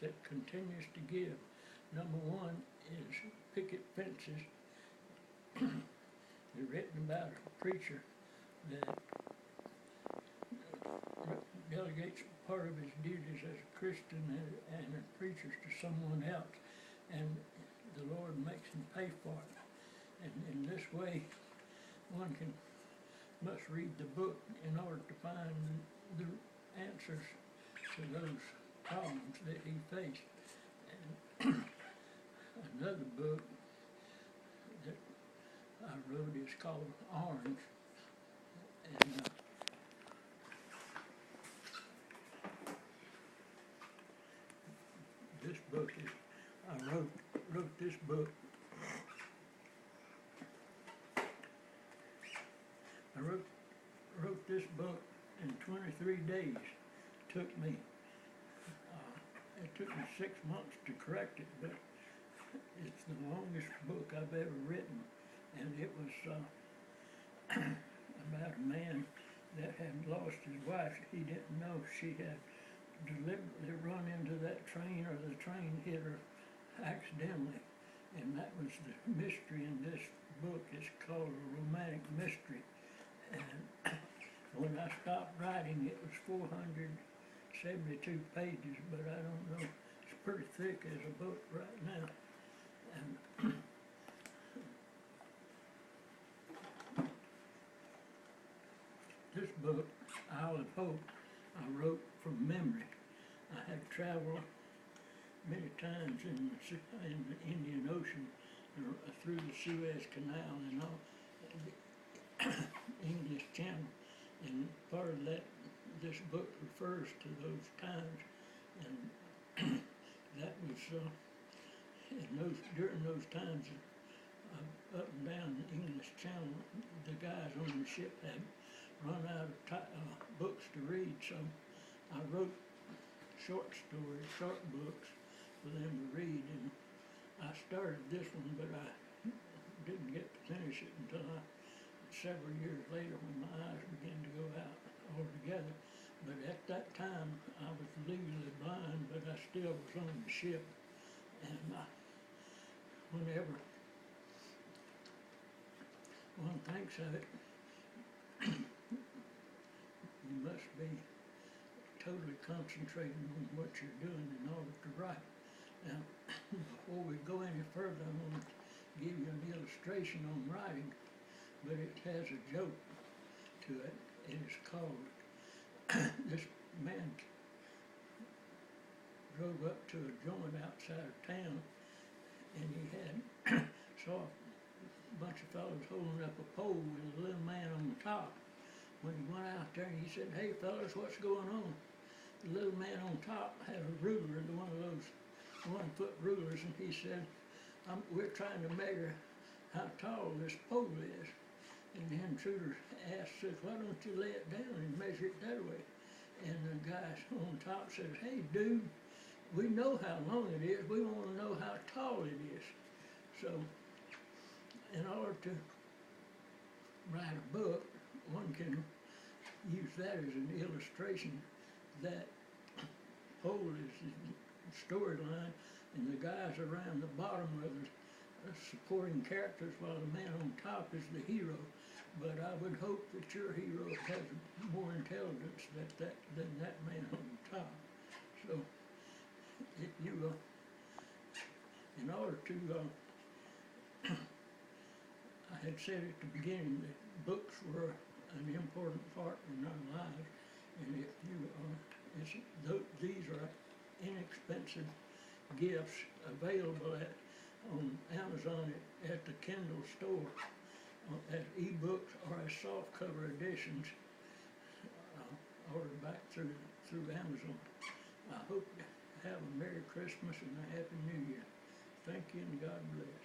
that continues to give. Number one is Picket Fences. They're written about a preacher that delegates part of his duties as a Christian and a preacher to someone else, and the Lord makes him pay for it. And in this way, one must read the book in order to find the answers to those problems that he faced. And another book that I wrote is called Orange, and this book is, I wrote this book. I wrote this book in 23 days. It took me 6 months to correct it, but it's the longest book I've ever written, and it was about a man that had lost his wife. He didn't know she had deliberately run into that train, or the train hit her accidentally, and that was the mystery in this book. It's called a romantic mystery. And when I stopped writing, it was 472 pages, but I don't know, it's pretty thick as a book right now. And this book, Isle of Hope, I wrote from memory. I had traveled many times in the Indian Ocean, through the Suez Canal and all, English Channel, and part of that, this book refers to those times, and that was during those times, up and down the English Channel, the guys on the ship had run out of books to read, so I wrote short stories, short books for them to read, and I started this one, but I didn't get to finish it until several years later, when my eyes began to go out altogether. But at that time, I was legally blind, but I still was on the ship. And whenever one thinks of it, you must be totally concentrating on what you're doing in order to write. Now, before we go any further, I'm going to give you an illustration on writing, but it has a joke to it. It is called, this man drove up to a joint outside of town, and he saw a bunch of fellows holding up a pole with a little man on the top. When he went out there, he said, "Hey fellas, what's going on?" The little man on top had a ruler, one of those 1-foot rulers, and he said, "We're trying to measure how tall this pole is." And the intruder says, "Why don't you lay it down and measure it that way?" And the guy on top says, "Hey dude, we know how long it is, we want to know how tall it is." So, in order to write a book, one can use that as an illustration. That pole is the storyline, and the guys around the bottom are the supporting characters, while the man on top is the hero. But I would hope that your hero has more intelligence than that man on the top. So, if you, in order to, I had said at the beginning that books were an important part in our lives, and if you, these are inexpensive gifts available on Amazon at the Kindle store, as e-books or as softcover editions, ordered back through Amazon. I hope you have a Merry Christmas and a Happy New Year. Thank you, and God bless.